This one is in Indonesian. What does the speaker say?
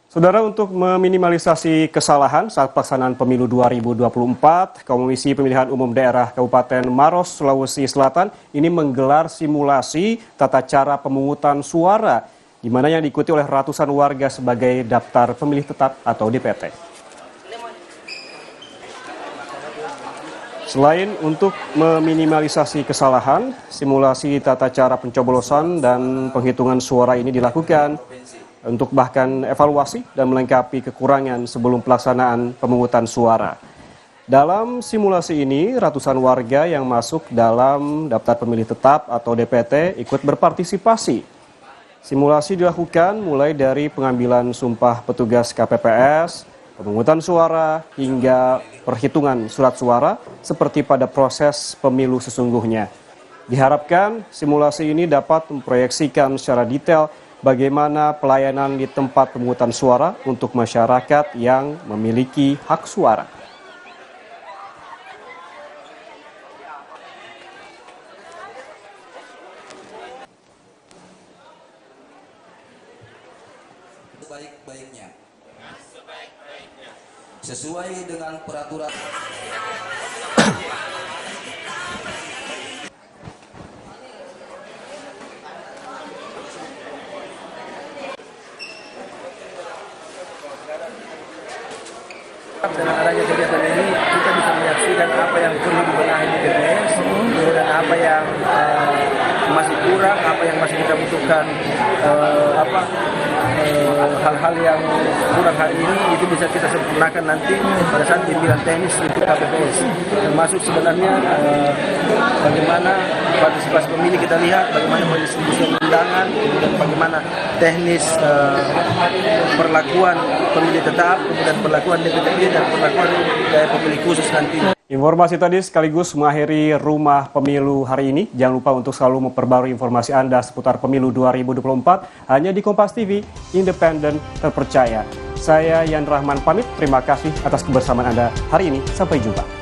Saudara, untuk meminimalisasi kesalahan saat pelaksanaan pemilu 2024, Komisi Pemilihan Umum Daerah Kabupaten Maros, Sulawesi Selatan ini menggelar simulasi tata cara pemungutan suara, di mana yang diikuti oleh ratusan warga sebagai daftar pemilih tetap atau DPT. Selain untuk meminimalisasi kesalahan, simulasi tata cara pencoblosan dan penghitungan suara ini dilakukan untuk bahkan evaluasi dan melengkapi kekurangan sebelum pelaksanaan pemungutan suara. Dalam simulasi ini, ratusan warga yang masuk dalam daftar pemilih tetap atau DPT ikut berpartisipasi. Simulasi dilakukan mulai dari pengambilan sumpah petugas KPPS, pemungutan suara, hingga perhitungan surat suara seperti pada proses pemilu sesungguhnya. Diharapkan simulasi ini dapat memproyeksikan secara detail bagaimana pelayanan di tempat pemungutan suara untuk masyarakat yang memiliki hak suara. Sebaik-baiknya. Sesuai dengan peraturan. Dengan adanya kegiatan ini kita bisa menyaksikan apa yang perlu dibenahi di TPS, kemudian apa yang masih kurang, apa yang masih kita butuhkan, hal-hal yang kurang hari ini itu bisa kita sempurnakan nanti pada saat pemilihan teknis untuk KPPS. Termasuk sebenarnya bagaimana partisipasi pemilih kita lihat, bagaimana pendistribusian undangan, kemudian bagaimana teknis perlakuan pemilih tetap, kemudian perlakuan DPT dan perlakuan pemilih khusus nanti. Informasi tadi sekaligus mengakhiri Rumah Pemilu hari ini. Jangan lupa untuk selalu memperbarui informasi Anda seputar pemilu 2024 hanya di Kompas TV, independen, terpercaya. Saya Yan Rahman pamit, terima kasih atas kebersamaan Anda hari ini. Sampai jumpa.